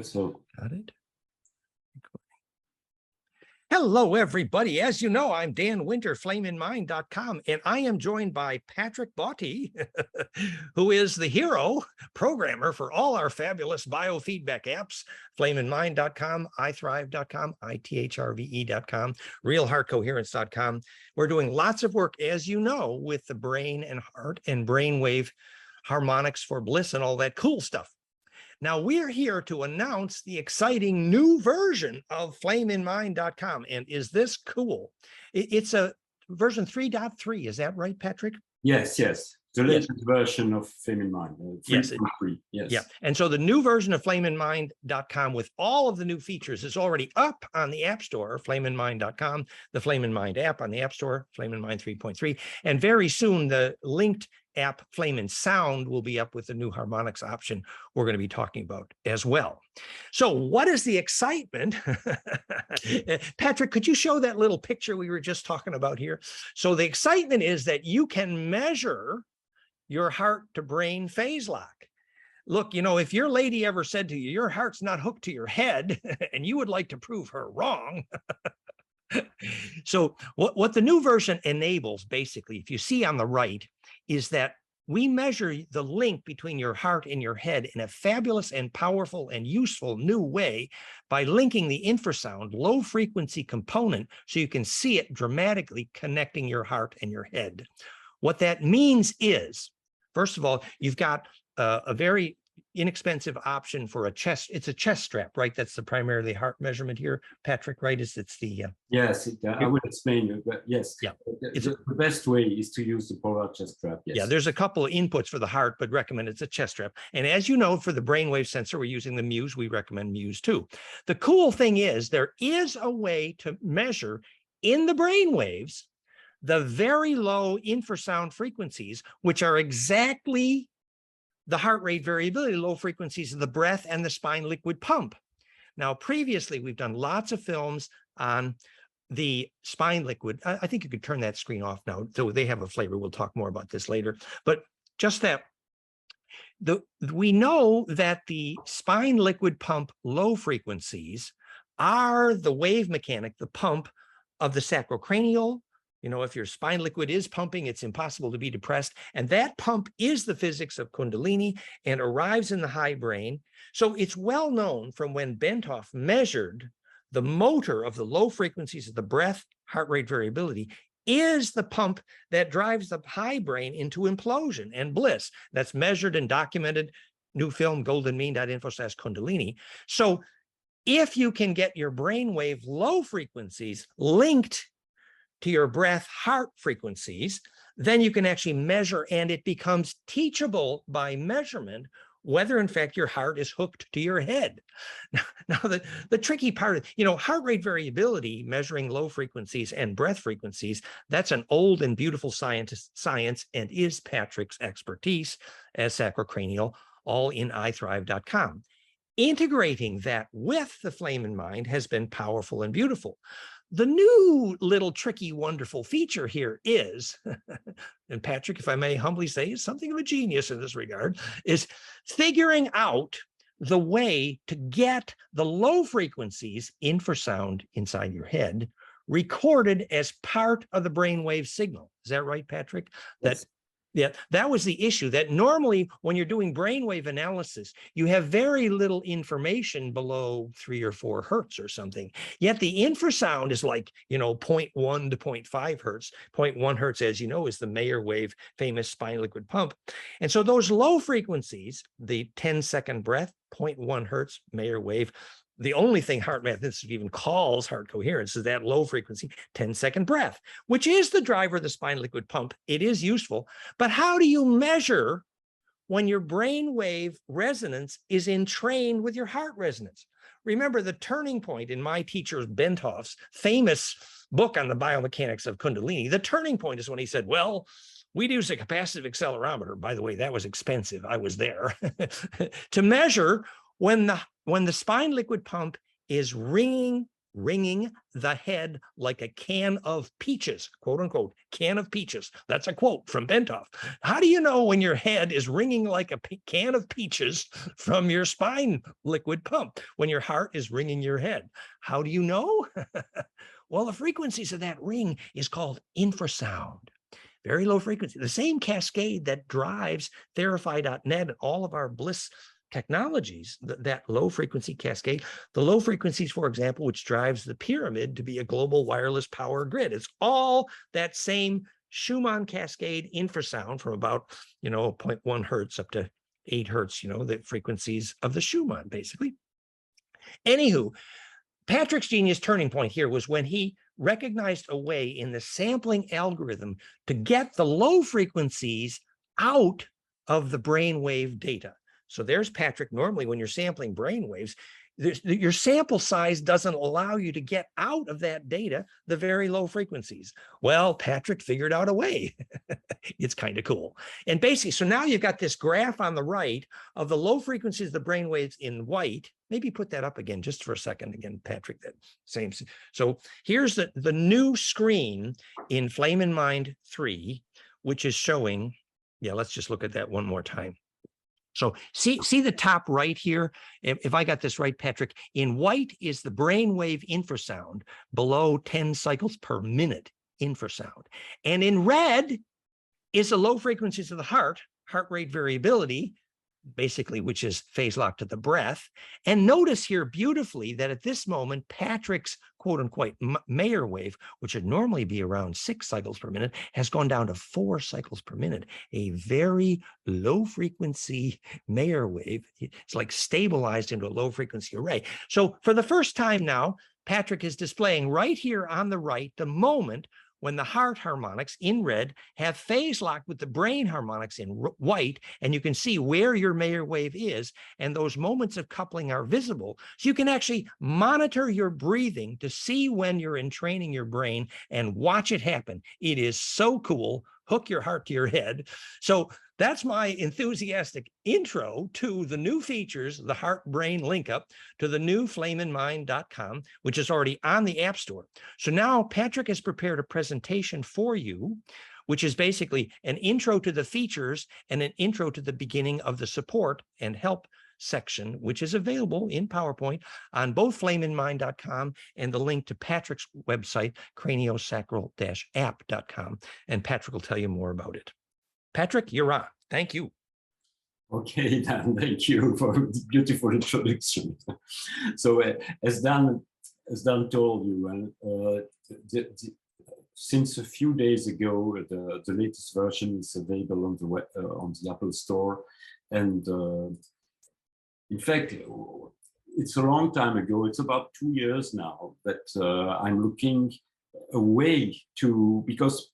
So, got it. Hello, everybody. As you know, I'm Dan Winter, FlameinMind.com, and I am joined by Patrick Botte, who is the hero programmer for all our fabulous biofeedback apps, FlameinMind.com, iThrive.com, ITHRVE.com, RealHeartCoherence.com. We're doing lots of work, as you know, with the brain and heart and brainwave harmonics for bliss and all that cool stuff. Now, we're here to announce the exciting new version of FlameinMind.com. And is this cool? It's a version 3.3. Is that right, Patrick? yes. The latest version of FlameinMind. Yes. Yes. Yeah. And so the new version of FlameinMind.com with all of the new features is already up on the App Store, FlameinMind.com, the FlameinMind app on the App Store, FlameinMind 3.3. And very soon, the linked app FlameinSound will be up with the new harmonics option we're going to be talking about as well. So what is the excitement? Patrick, could you show that little picture we were just talking about here? So the excitement is that you can measure your heart to brain phase lock. Look, you know, if your lady ever said to you, your heart's not hooked to your head, and you would like to prove her wrong. So what the new version enables, basically, if you see on the right, is that we measure the link between your heart and your head in a fabulous and powerful and useful new way by linking the infrasound low frequency component so you can see it dramatically connecting your heart and your head. What that means is, first of all, you've got a very inexpensive option for a chest. It's a chest strap, right? That's the primarily heart measurement here, Patrick, right? It's the yes. I will explain, but yes. Yeah. The best way is to use the polar chest strap. Yes. Yeah. There's a couple of inputs for the heart, but recommend it's a chest strap. And as you know, for the brainwave sensor, we're using the Muse. We recommend Muse too. The cool thing is there is a way to measure in the brainwaves the very low infrasound frequencies, which are exactly the heart rate variability, low frequencies of the breath and the spine liquid pump. Now, previously, we've done lots of films on the spine liquid. I think you could turn that screen off now, so they have a flavor. We'll talk more about this later. But just that, we know that the spine liquid pump low frequencies are the wave mechanic, the pump of the sacrocranial. You know, if your spine liquid is pumping, it's impossible to be depressed. And that pump is the physics of Kundalini and arrives in the high brain. So it's well known from when Bentoff measured the motor of the low frequencies of the breath, heart rate variability, is the pump that drives the high brain into implosion and bliss. That's measured and documented. New film, goldenmean.info/Kundalini. So if you can get your brainwave low frequencies linked to your breath heart frequencies, then you can actually measure, and it becomes teachable by measurement whether in fact your heart is hooked to your head. Now the tricky part, you know, heart rate variability, measuring low frequencies and breath frequencies, that's an old and beautiful science and is Patrick's expertise as sacrocranial, all in iThrive.com. Integrating that with the FlameinMind has been powerful and beautiful. The new little tricky, wonderful feature here is, and Patrick, if I may humbly say, is something of a genius in this regard, is figuring out the way to get the low frequencies infrasound inside your head recorded as part of the brainwave signal. Is that right, Patrick? Yes. Yeah, that was the issue, that normally when you're doing brainwave analysis, you have very little information below 3 or 4 hertz or something. Yet the infrasound is like, you know, 0.1 to 0.5 hertz. 0.1 hertz, as you know, is the Mayer wave, famous spine liquid pump. And so those low frequencies, the 10-second breath, 0.1 hertz, Mayer wave, the only thing heart math even calls heart coherence is that low frequency 10-second breath, which is the driver of the spine liquid pump. It is useful, but how do you measure when your brain wave resonance is entrained with your heart resonance? Remember, the turning point in my teacher Bentoff's famous book on the biomechanics of Kundalini, the turning point is when he said, well, we'd use a capacitive accelerometer. By the way, that was expensive. I was there to measure when the spine liquid pump is ringing ringing the head like a can of peaches, quote unquote, can of peaches. That's a quote from Bentoff. How do you know when your head is ringing like a can of peaches from your spine liquid pump, when your heart is ringing your head? How do you know? Well, the frequencies of that ring is called infrasound. Very low frequency, the same cascade that drives Therify.net and all of our Bliss technologies, that low frequency cascade, the low frequencies, for example, which drives the pyramid to be a global wireless power grid. It's all that same Schumann cascade infrasound from about, 0.1 hertz up to 8 hertz, the frequencies of the Schumann, basically. Anywho, Patrick's genius turning point here was when he recognized a way in the sampling algorithm to get the low frequencies out of the brainwave data. So there's Patrick. Normally, when you're sampling brainwaves, your sample size doesn't allow you to get out of that data the very low frequencies. Well, Patrick figured out a way. It's kind of cool. And basically, so now you've got this graph on the right of the low frequencies of the brainwaves in white. Maybe put that up again just for a second. Again, Patrick, that same. So here's the new screen in FlameinMind 3, which is showing, let's just look at that one more time. So see the top right here. If I got this right, Patrick, in white is the brainwave infrasound below 10 cycles per minute infrasound. And in red is the low frequencies of the heart rate variability, basically, which is phase locked to the breath. And notice here beautifully that at this moment, Patrick's quote unquote Mayer wave, which would normally be around 6 cycles per minute, has gone down to 4 cycles per minute, a very low frequency Mayer wave. It's like stabilized into a low frequency array. So for the first time now, Patrick is displaying right here on the right the moment when the heart harmonics in red have phase locked with the brain harmonics in white, and you can see where your Mayer wave is, and those moments of coupling are visible. So you can actually monitor your breathing to see when you're entraining your brain and watch it happen. It is so cool. Hook your heart to your head. So that's my enthusiastic intro to the new features, the heart-brain link up to the new FlameinMind.com, which is already on the App Store. So now Patrick has prepared a presentation for you, which is basically an intro to the features and an intro to the beginning of the support and help section, which is available in PowerPoint on both FlameinMind.com and the link to Patrick's website, craniosacral-app.com. And Patrick will tell you more about it. Patrick, you're on. Thank you. Okay, Dan, thank you for the beautiful introduction. So as Dan told you, since a few days ago, the latest version is available on the web, on the Apple Store, and in fact, it's a long time ago. It's about 2 years now that I'm looking a way to, because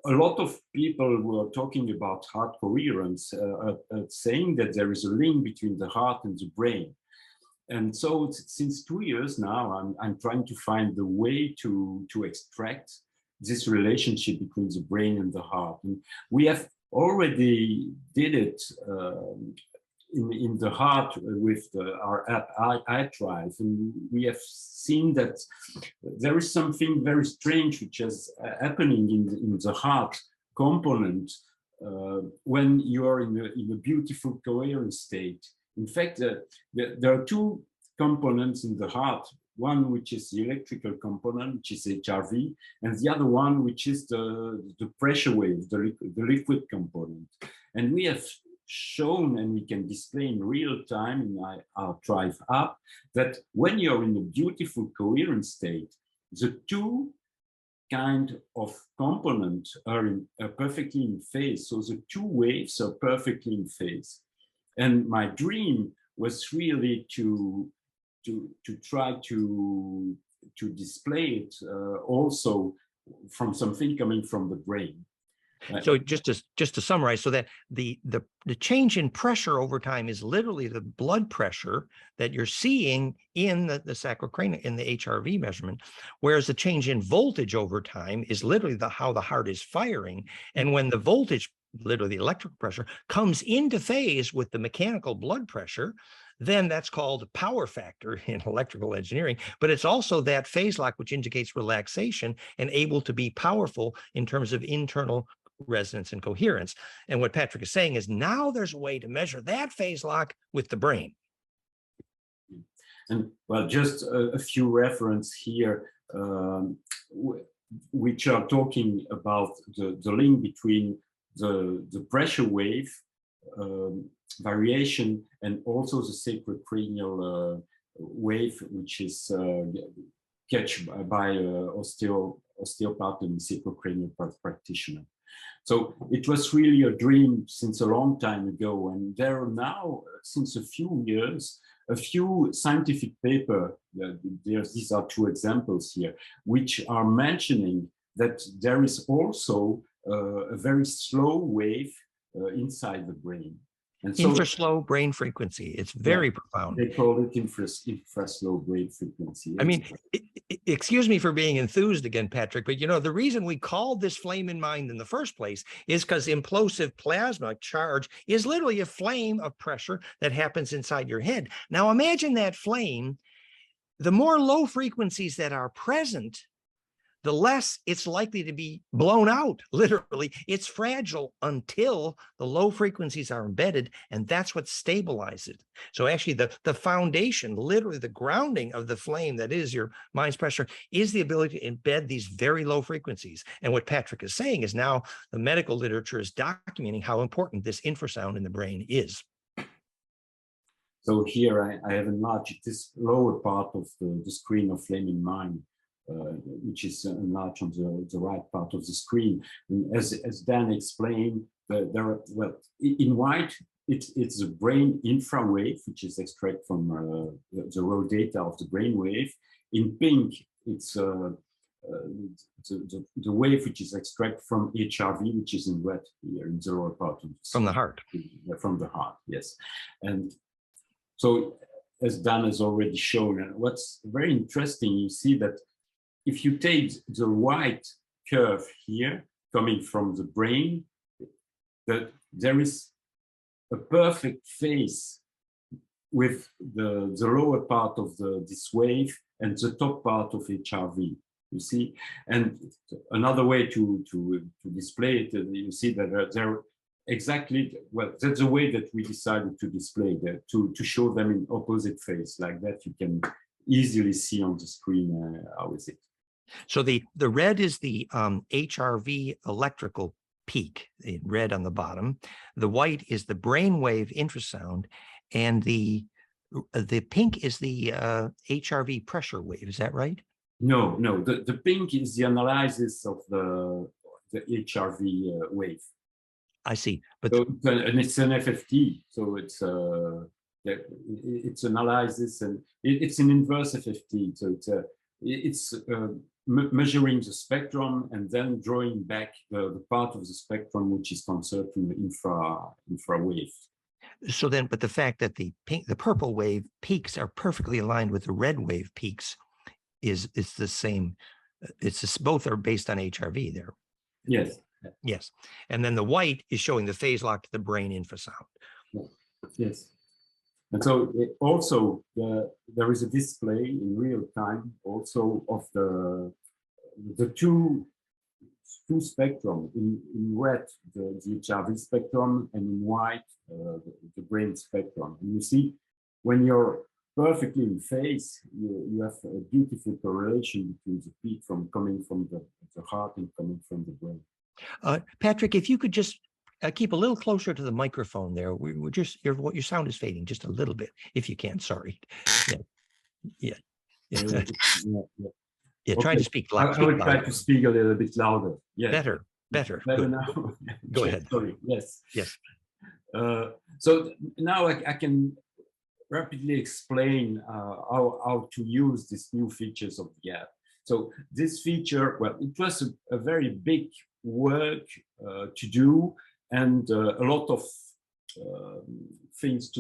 a lot of people were talking about heart coherence, saying that there is a link between the heart and the brain. And so since 2 years now, I'm trying to find the way to extract this relationship between the brain and the heart. And we have already did it in the heart with our app iDrive, and we have seen that there is something very strange which is happening in the heart component when you are in a beautiful coherent state. In fact, there are two components in the heart, one which is the electrical component, which is HRV, and the other one which is the pressure wave, the liquid component. And we have shown, and we can display in real time in our Drive app, that when you're in a beautiful coherent state, the two kind of components are perfectly in phase. So the two waves are perfectly in phase. And my dream was really to try to display it also from something coming from the brain. So just to summarize, so that the change in pressure over time is literally the blood pressure that you're seeing in the sacrocranial, in the HRV measurement, whereas the change in voltage over time is literally how the heart is firing. And when the voltage, literally the electrical pressure, comes into phase with the mechanical blood pressure, then that's called power factor in electrical engineering. But it's also that phase lock which indicates relaxation and able to be powerful in terms of internal resonance and coherence. And what Patrick is saying is now there's a way to measure that phase lock with the brain. And well, just a few references here, which are talking about the link between the pressure wave variation and also the sacrocranial wave, which is catch by osteopath and sacrocranial practitioner. So it was really a dream since a long time ago, and there are now, since a few years, a few scientific papers, these are two examples here, which are mentioning that there is also a very slow wave inside the brain. And so, infraslow brain frequency. It's very profound. They call it infraslow brain frequency. I mean, excuse me for being enthused again, Patrick, but you know, the reason we called this FlameinMind in the first place is because implosive plasma charge is literally a flame of pressure that happens inside your head. Now imagine that flame, the more low frequencies that are present, the less it's likely to be blown out. Literally, it's fragile until the low frequencies are embedded, and that's what stabilizes it. So actually the foundation, literally the grounding of the flame that is your mind's pressure, is the ability to embed these very low frequencies. And what Patrick is saying is now the medical literature is documenting how important this infrasound in the brain is. So here I have enlarged this lower part of the screen of FlameinMind, which is enlarged on the right part of the screen. And as Dan explained, there are, well, in white, it's a brain infra wave, which is extracted from the raw data of the brain wave. In pink, it's the wave which is extracted from HRV, which is in red here in the lower part of the screen. From the heart. From the heart, yes. And so, as Dan has already shown, and what's very interesting, you see that if you take the white curve here, coming from the brain, that there is a perfect phase with the lower part of this wave and the top part of HRV, you see? And another way to display it, you see that there exactly, well, that's the way that we decided to display that, to show them in opposite phase, like that you can easily see on the screen how is it. So the red is the HRV electrical peak, in red on the bottom. The white is the brainwave infrasound, and the pink is the HRV pressure wave. Is that right? No, the pink is the analysis of the HRV wave. I see, but so, and it's an FFT, so it's analysis, and it's an inverse FFT. So it's measuring the spectrum and then drawing back the part of the spectrum which is concerned in the infra wave. So then, but the fact that the purple wave peaks are perfectly aligned with the red wave peaks is the same. Both are based on HRV there. Yes. Yes. And then the white is showing the phase lock to the brain infrasound. Yes. And so also there is a display in real time also of the two spectrum, in red the HRV spectrum, and in white the brain spectrum. And you see, when you're perfectly in phase, you have a beautiful correlation between the peak coming from the heart and coming from the brain. Patrick, if you could just keep a little closer to the microphone there. We're just, your sound is fading just a little bit, if you can. Sorry. Yeah. Yeah, okay. Try to speak loud. I will try to speak a little bit louder. Yes. Better. Better now. Go ahead. Sorry. Yes. Yes. So now I can rapidly explain how to use these new features of the app. So this feature, well, it was a very big work to do, and a lot of things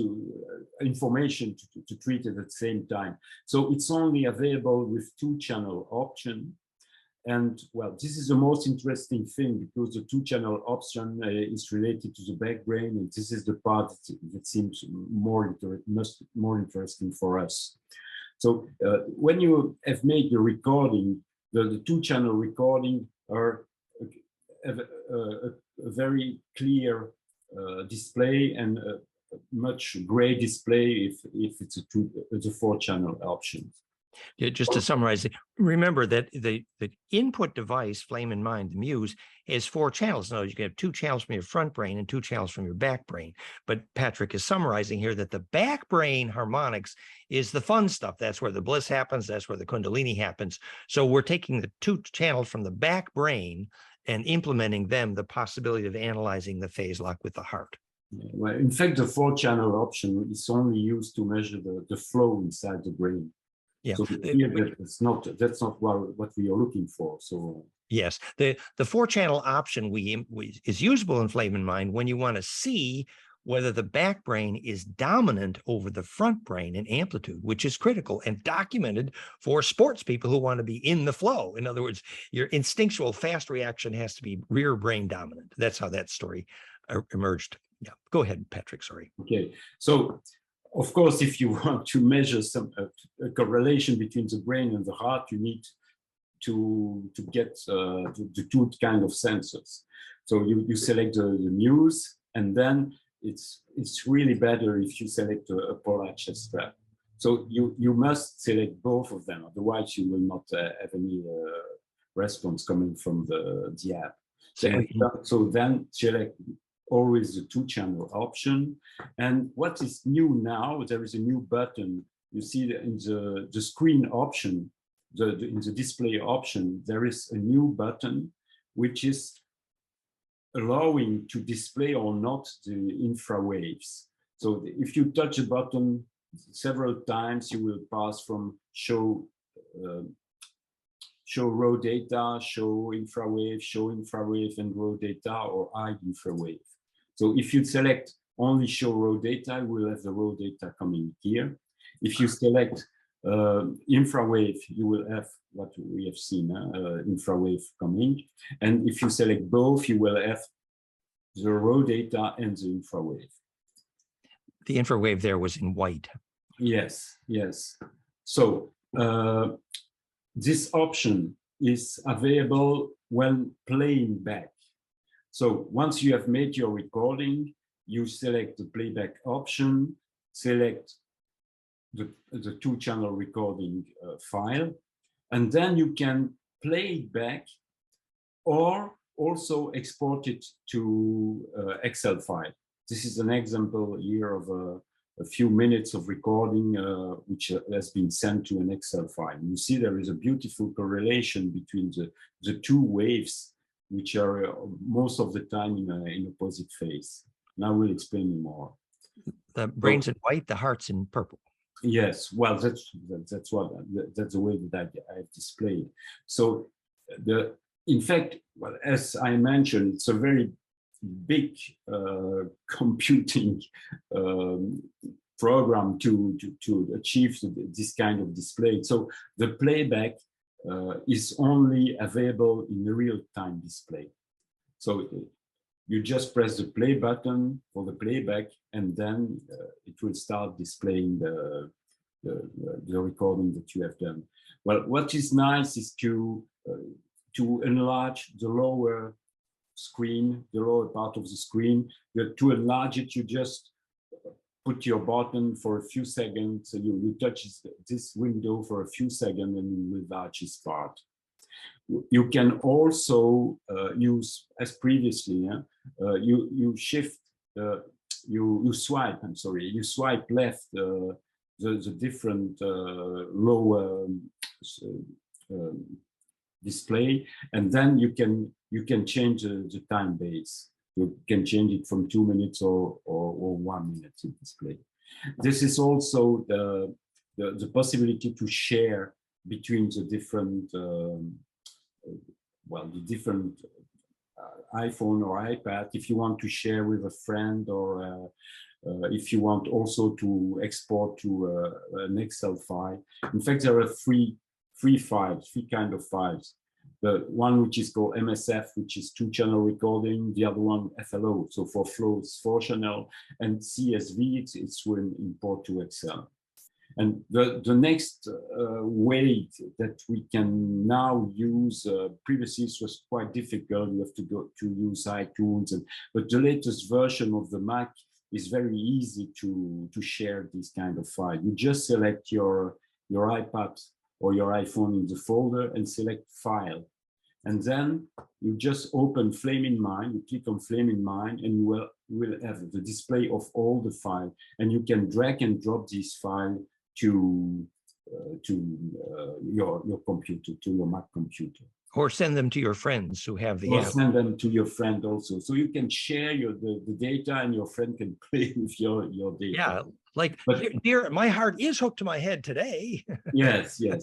information to treat it at the same time. So it's only available with 2-channel option. And well, this is the most interesting thing because the two-channel option is related to the back brain, and this is the part that seems more interesting for us. So when you have made the recording, the two-channel recording are a very clear display and a much gray display if it's a four-channel option. Yeah, just to summarize it, remember that the input device, FlameinMind, the Muse, has 4 channels. Now you can have 2 channels from your front brain and 2 channels from your back brain. But Patrick is summarizing here that the back brain harmonics is the fun stuff. That's where the bliss happens. That's where the Kundalini happens. So we're taking the 2 channels from the back brain and implementing them the possibility of analyzing the phase lock with the heart. Well, in fact, the 4-channel option is only used to measure the flow inside the brain. Yeah, so here that's not what we are looking for. So yes, the 4-channel option is usable in FlameinMind when you want to see whether the back brain is dominant over the front brain in amplitude, which is critical and documented for sports people who want to be in the flow. In other words, your instinctual fast reaction has to be rear brain dominant. That's how that story emerged. Yeah, go ahead, Patrick. Sorry. Okay, so of course, if you want to measure a correlation between the brain and the heart, you need to get the 2 kind of sensors. So you select the Muse, and then it's really better if you select a polar chest strap. So you must select both of them, otherwise you will not have any response coming from the app. So then select always the 2-channel option. And what is new now, there is a new button. You see that in the screen option, in the display option, there is a new button which is allowing to display or not the infra waves. So if you touch a button several times, you will pass from show raw data, show infrawave, and raw data, or hide infrawave. So if you select only show raw data, you will have the raw data coming here. If you select infrawave, you will have what we have seen, infrawave coming. And if you select both, you will have the raw data and the infrawave. The infrawave there was in white. Yes, yes. So this option is available when playing back. So once you have made your recording, you select the playback option, select the 2-channel recording file, and then you can play it back or also export it to Excel file. This is an example here of a few minutes of recording which has been sent to an Excel file. You see there is a beautiful correlation between the 2 waves, which are most of the time in opposite phase. Now we'll explain more. The brain's in white, the heart's in purple. Yes, well, that's the way that I've displayed. So in fact, well, as I mentioned, it's a very big computing program to achieve this kind of display. So the playback is only available in a real-time display. So you just press the play button for the playback, and then it will start displaying the recording that you have done. Well, what is nice is to enlarge the lower screen, the lower part of the screen. To enlarge it, you just put your button for a few seconds. So you touch this window for a few seconds, and you will enlarge this part. You can also use, as previously, you shift, you swipe. I'm sorry, you swipe left the different lower display, and then you can change the time base. You can change it from 2 minutes or 1 minute to display. This is also the possibility to share between the different iPhone or iPad, if you want to share with a friend, or if you want also to export to an Excel file. In fact, there are three kind of files. The one which is called MSF, which is 2-channel recording, the other one FLO, so for flow it's 4-channel, and CSV, it's when import to Excel. And the next way that we can now use, previously it was quite difficult, you have to go to use iTunes, but the latest version of the Mac is very easy to share this kind of file. You just select your iPad or your iPhone in the folder and select File. And then you just open FlameinMind, you click on FlameinMind, and you will have the display of all the files. And you can drag and drop this file to your computer, to your Mac computer. Or send them to your friends who have the or app. Send them to your friend also. So you can share the data and your friend can play with your data. Yeah, like, dear, my heart is hooked to my head today. Yes. Yeah,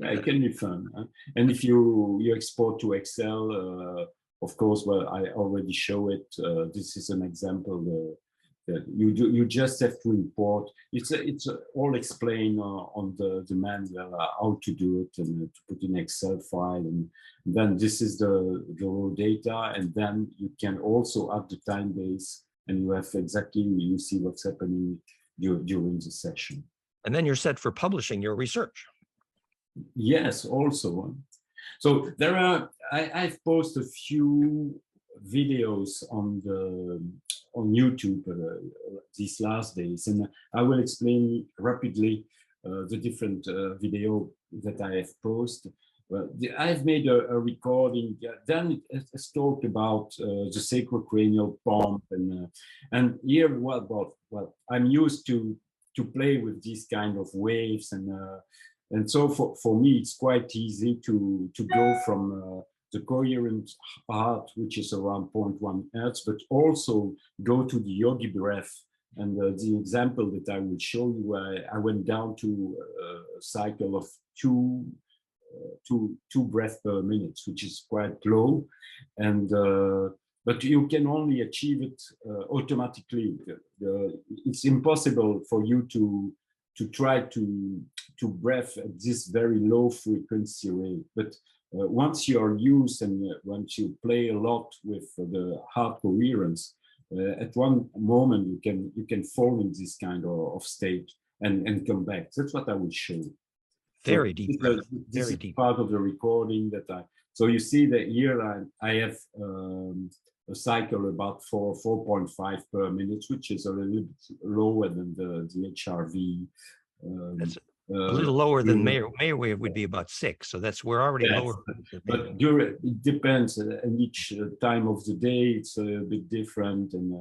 it can be fun. Huh? And if you export to Excel, of course, well, I already show it. This is an example that you just have to import. It's all explained on the manual how to do it and to put in Excel file, and then this is the raw data, and then you can also add the time base, and you have you see what's happening during the session. And then you're set for publishing your research. Yes, also. So there are, I've posted a few videos on YouTube these last days, and I will explain rapidly the different video that I have posted. I've made a recording. Then it's talked about the sacrocranial pump, and here, well, I'm used to play with these kind of waves, and so for me it's quite easy to go from the coherent heart, which is around 0.1 Hertz, but also go to the yogi breath. And the example that I will show you, I went down to a cycle of two breaths per minute, which is quite low, and but you can only achieve it automatically. It's impossible for you to try to breathe at this very low frequency rate. But once you're used and once you play a lot with the heart coherence, at one moment you can fall in this kind of state and come back. That's what I will show you. Very deep. This is part of the recording that so you see that here I have a cycle about 4.5 per minute, which is a little bit lower than the HRV. That's a little lower than Mayer wave would be about 6, so we're already lower. But it depends, and each time of the day it's a bit different, and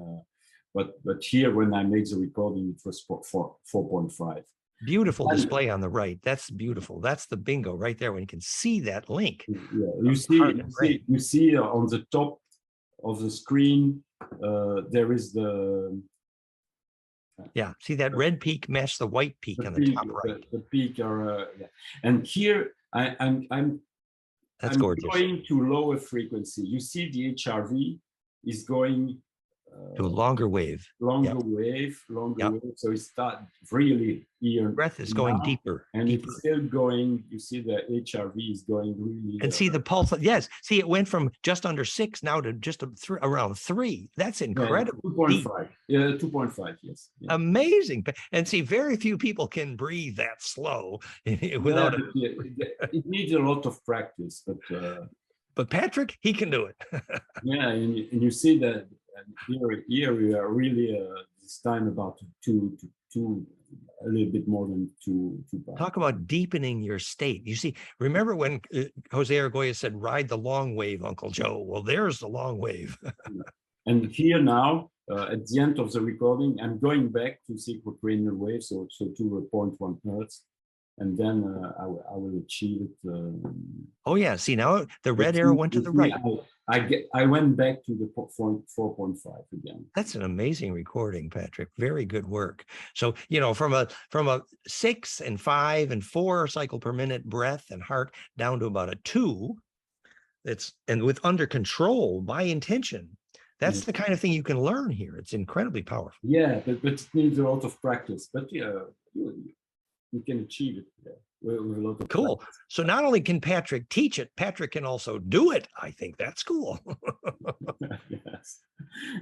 but here when I made the recording it was 4.5. Beautiful display on the right. That's beautiful. That's the bingo right there when you can see that link. Yeah, you see on the top of the screen there is the see that red peak match the white peak on the top right. The peak are and here I'm gorgeous. Going to lower frequency. You see the HRV is going to a longer wave. Longer wave. So it starts really here. Breath is going deeper. And it's still going. You see the HRV is going really. And see the pulse. Yes. See, it went from just under 6 now to just around 3. That's incredible. 2.5. Yeah, 2.5. Yes. Yeah. Amazing. And see, very few people can breathe that slow without it needs a lot of practice, but Patrick, he can do it. Yeah, and you see that. Here we are really this time about a little bit more than 2. Talk about deepening your state. You see, remember when Jose Argolla said, "Ride the long wave, Uncle Joe." Well, there's the long wave. And here now, at the end of the recording, I'm going back to sacrocranial wave, so to 0.1 Hertz. And then I will achieve it. Oh yeah, see now the red arrow went to the right. I went back to the 4.5 again. That's an amazing recording, Patrick. Very good work. So from a 6 and 5 and 4 cycle per minute breath and heart down to about a 2. And with under control by intention. That's the kind of thing you can learn here. It's incredibly powerful. Yeah, but it needs a lot of practice. But achieve it, yeah, with a lot of Cool. practice. So not only can Patrick teach it, Patrick can also do it. I think that's cool. Yes.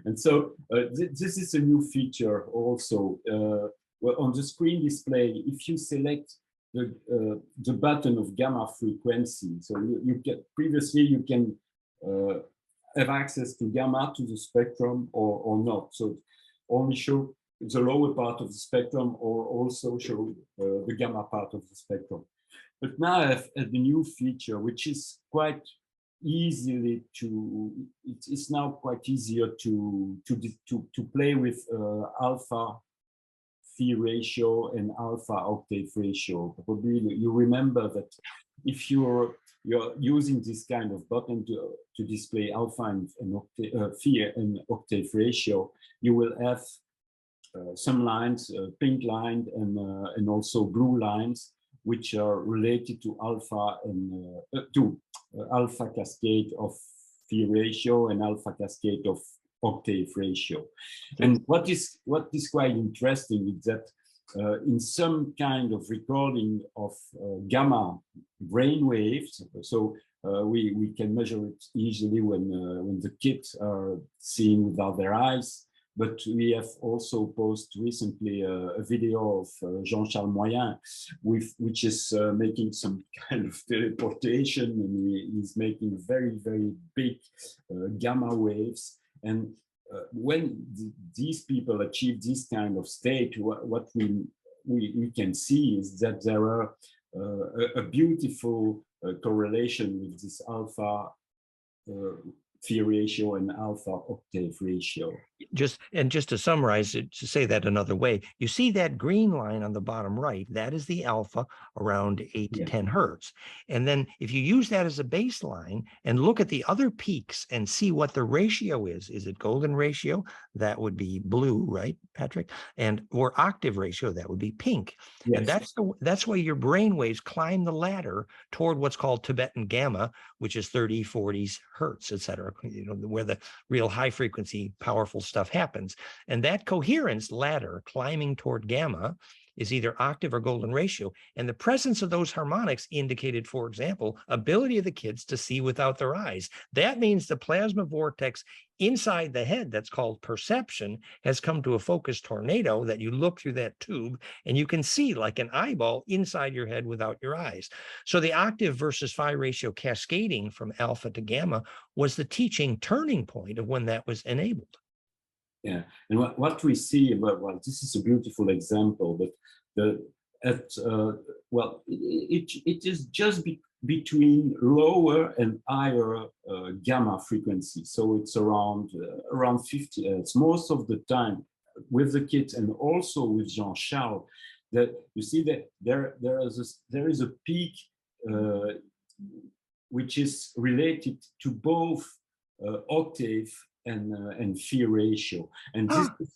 And so this is a new feature also. Well, on the screen display, if you select the button of gamma frequency, so you can previously you can have access to gamma, to the spectrum, or not. So only show the lower part of the spectrum, or also show the gamma part of the spectrum. But now I have a new feature, which is quite easily to, it's now quite easier to play with alpha phi ratio and alpha octave ratio. Probably you remember that if you're using this kind of button to display alpha and phi and octave ratio, you will have some lines, pink line and also blue lines, which are related to alpha and alpha cascade of phi ratio and alpha cascade of octave ratio. And what is quite interesting is that in some kind of recording of gamma brain waves, so we can measure it easily when the kids are seeing without their eyes. But we have also posted recently a video of Jean-Charles Moyen, which is making some kind of teleportation, and he's making very, very big gamma waves. And when these people achieve this kind of state, what we can see is that there are a beautiful correlation with this alpha phi ratio and alpha octave ratio. Just to summarize it, to say that another way, you see that green line on the bottom right, that is the alpha around 8 to 10 hertz. And then if you use that as a baseline and look at the other peaks and see what the ratio is it golden ratio? That would be blue, right, Patrick? And or octave ratio, that would be pink. Yes. And that's why your brain waves climb the ladder toward what's called Tibetan gamma, which is 30, 40 hertz, et cetera, you know, where the real high frequency, powerful stuff happens. And that coherence ladder climbing toward gamma is either octave or golden ratio. And the presence of those harmonics indicated, for example, ability of the kids to see without their eyes. That means the plasma vortex inside the head, that's called perception, has come to a focused tornado that you look through that tube and you can see like an eyeball inside your head without your eyes. So the octave versus phi ratio cascading from alpha to gamma was the teaching turning point of when that was enabled. Yeah, and what we see, well, this is a beautiful example, but it is just between lower and higher gamma frequency. So it's around 50 hertz most of the time with the kids, and also with Jean-Charles. That you see that there is a peak which is related to both octave and phi ratio, and this is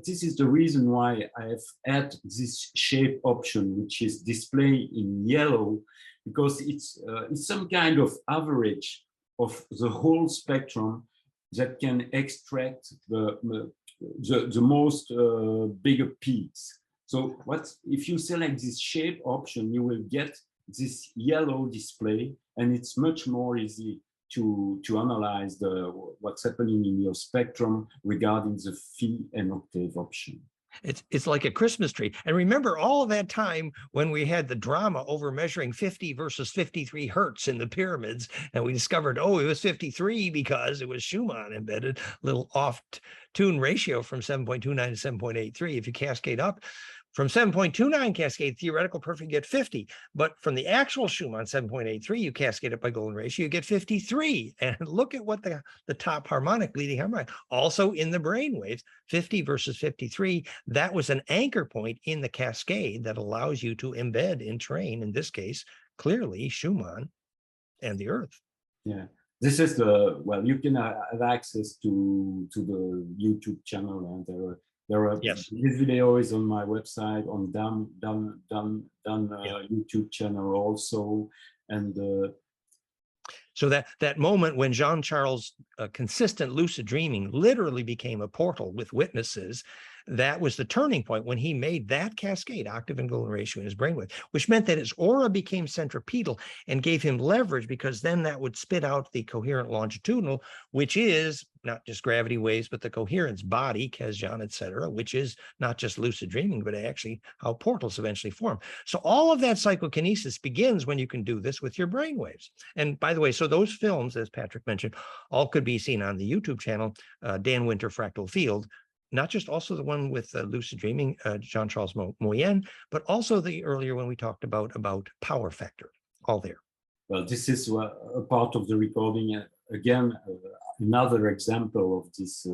this is the reason why I have added this shape option, which is displayed in yellow, because it's some kind of average of the whole spectrum that can extract the most bigger peaks. So if you select this shape option, you will get this yellow display, and it's much more easy to analyze what's happening in your spectrum regarding the phi and octave option. It's like a Christmas tree. And remember all of that time when we had the drama over measuring 50 versus 53 hertz in the pyramids, and we discovered, oh, it was 53 because it was Schumann embedded, little off tune ratio from 7.29 to 7.83. If you cascade up from 7.29 cascade theoretical perfect, you get 50. But from the actual Schumann 7.83, you cascade it by golden ratio, you get 53. And look at what the top harmonic, leading harmonic, also in the brain waves, 50 versus 53. That was an anchor point in the cascade that allows you to embed in terrain, in this case, clearly Schumann and the Earth. Yeah. This is you can have access to the YouTube channel, and this video is on my website, on Dan YouTube channel also, and so that moment when Jean-Charles' consistent lucid dreaming literally became a portal with witnesses, that was the turning point when he made that cascade, octave and golden ratio, in his brainwave, which meant that his aura became centripetal and gave him leverage, because then that would spit out the coherent longitudinal, which is not just gravity waves, but the coherence body, Kesjan, et cetera, which is not just lucid dreaming, but actually how portals eventually form. So all of that psychokinesis begins when you can do this with your brainwaves. And by the way, so those films, as Patrick mentioned, all could be seen on the YouTube channel, Dan Winter Fractal Field, not just also the one with lucid dreaming, Jean-Charles Moyen, but also the earlier one we talked about power factor, all there. Well, this is a part of the recording. Again, another example of this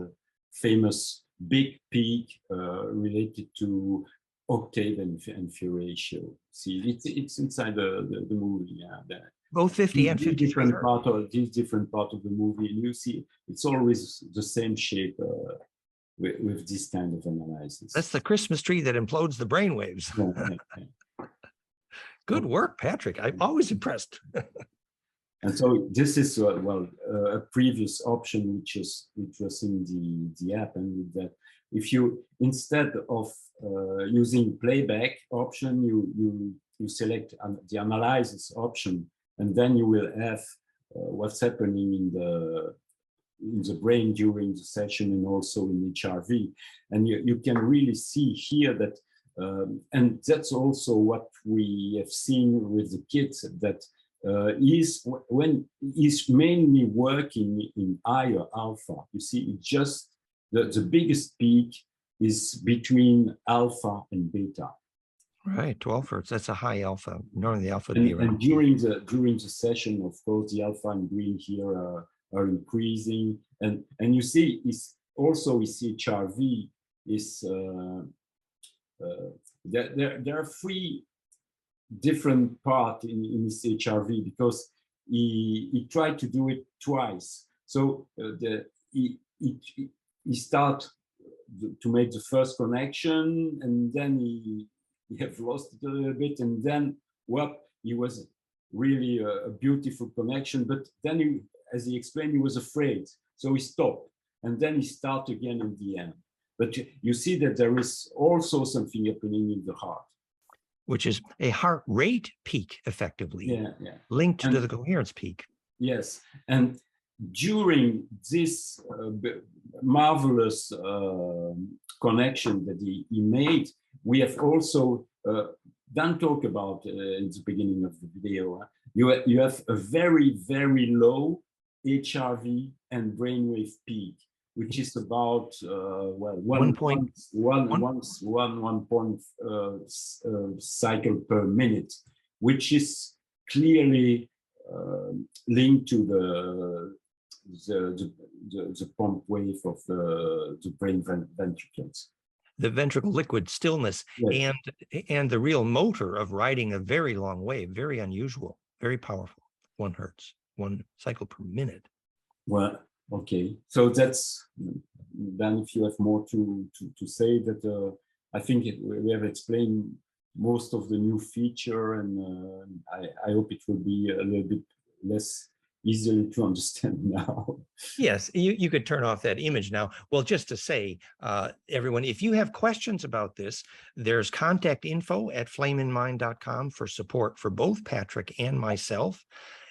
famous big peak related to octave and Fourier ratio. See, it's inside the movie. Yeah, both 50 and 53. Different part of the movie, and you see it's always the same shape with this kind of analysis. That's the Christmas tree that implodes the brainwaves. Yeah. Good work, Patrick. I'm always impressed. And so this is a previous option which was in the app, and with that, if you, instead of using playback option, you select the analysis option, and then you will have what's happening in the brain during the session and also in HRV, and you can really see here that, and that's also what we have seen with the kids, that when he's mainly working in higher alpha. You see, it just the biggest peak is between alpha and beta. Right, 12 hertz. That's a high alpha. Normally the alpha would And, be around. and during the session, of course, the alpha and green here are increasing, and you see is also we see HRV is there are three different part in this HRV, because he tried to do it twice. So he start to make the first connection, and then he have lost it a little bit, and then he was really a beautiful connection, but then as he explained, he was afraid, so he stopped, and then he started again in the end. But you see that there is also something happening in the heart, which is a heart rate peak, effectively, linked to the coherence peak. Yes, and during this marvelous connection that he made, we have also done talk about in the beginning of the video. You have a very, very low HRV and brainwave peak, which is about 1 point cycle per minute, which is clearly linked to the pump wave of the brain ventricles. The ventricle liquid stillness, yes. and the real motor of riding a very long wave, very unusual, very powerful. 1 hertz, 1 cycle per minute. Well, okay, so that's, then if you have more to say, that I think we have explained most of the new feature, and I hope it will be a little bit less easily to understand now. Yes, you could turn off that image now. Well, just to say, everyone, if you have questions about this, there's contact info at FlameinMind.com for support for both Patrick and myself.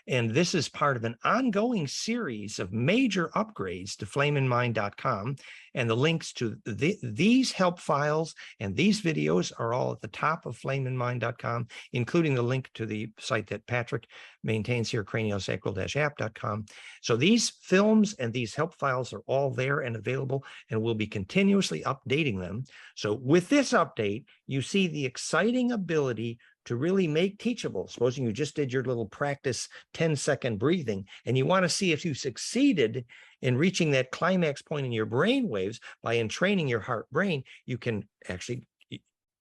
And this is part of an ongoing series of major upgrades to FlameinMind.com. And the links to these help files and these videos are all at the top of FlameinMind.com, including the link to the site that Patrick maintains here, craniosacral-app.com. So these films and these help files are all there and available, and we'll be continuously updating them. So with this update, you see the exciting ability to really make teachable. Supposing you just did your little practice 10-second breathing, and you want to see if you succeeded in reaching that climax point in your brain waves by entraining your heart brain, you can actually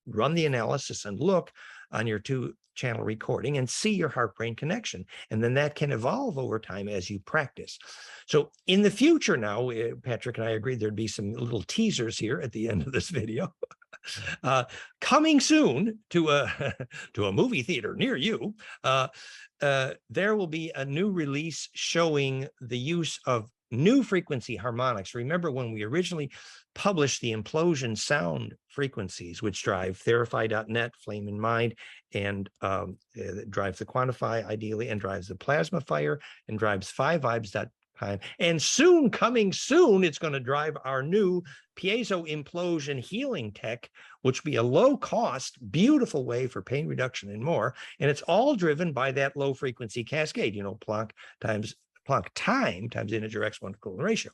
run the analysis and look on your 2-channel recording and see your heart brain connection. And then that can evolve over time as you practice. So in the future now, Patrick and I agreed there'd be some little teasers here at the end of this video. Coming soon to a movie theater near you, there will be a new release showing the use of new frequency harmonics. Remember when we originally published the implosion sound frequencies, which drive Therify.net, FlameinMind, and drives the Quantify ideally, and drives the Plasma Fire, and drives 5vibes.com. And soon, coming soon, it's going to drive our new piezo implosion healing tech, which will be a low-cost, beautiful way for pain reduction and more. And it's all driven by that low-frequency cascade, you know, Planck time times integer exponential ratio.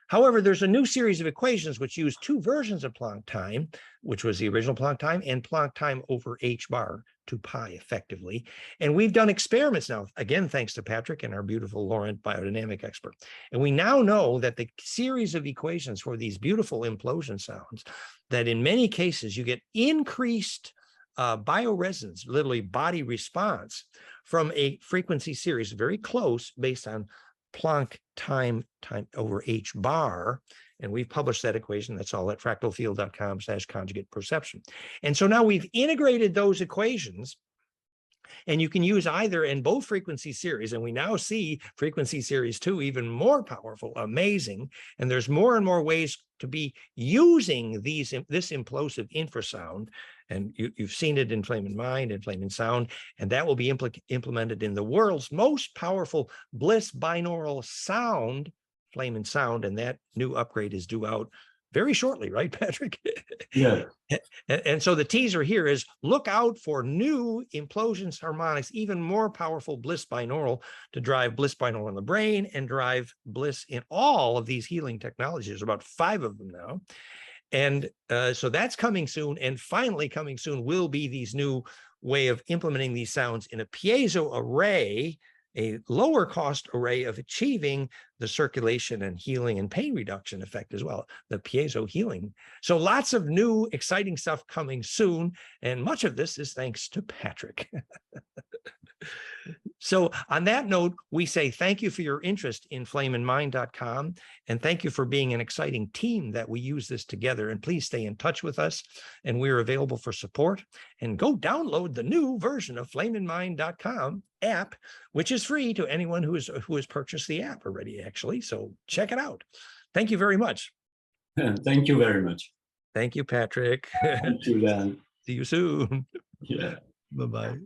However, there's a new series of equations which use two versions of Planck time, which was the original Planck time, and Planck time over h bar, 2 pi effectively. And we've done experiments now, again, thanks to Patrick and our beautiful Laurent biodynamic expert. And we now know that the series of equations for these beautiful implosion sounds, that in many cases you get increased bioresonance, literally body response, from a frequency series very close based on Planck time over h bar. And we've published that equation. That's all at fractalfield.com/conjugate perception. And so now we've integrated those equations, and you can use either in both frequency series. And we now see frequency series 2 even more powerful, amazing. And there's more and more ways to be using this implosive infrasound. And you've seen it in FlameinMind and FlameinSound, and that will be implemented in the world's most powerful bliss binaural sound, FlameinSound, and that new upgrade is due out very shortly, right, Patrick? Yeah. And so the teaser here is look out for new implosions harmonics, even more powerful bliss binaural, to drive bliss binaural in the brain and drive bliss in all of these healing technologies. There's about 5 of them now. And so that's coming soon. And finally coming soon will be these new way of implementing these sounds in a piezo array, a lower cost array of achieving the circulation and healing and pain reduction effect as well, the piezo healing. So lots of new exciting stuff coming soon. And much of this is thanks to Patrick. So on that note, we say thank you for your interest in FlameinMind.com, and thank you for being an exciting team that we use this together. And please stay in touch with us, and we're available for support. And go download the new version of FlameinMind.com app, which is free to anyone who has purchased the app already, actually. So check it out. Thank you very much. Thank you very much. Thank you, Patrick. Thank you, Dan. See you soon. Yeah. Bye-bye.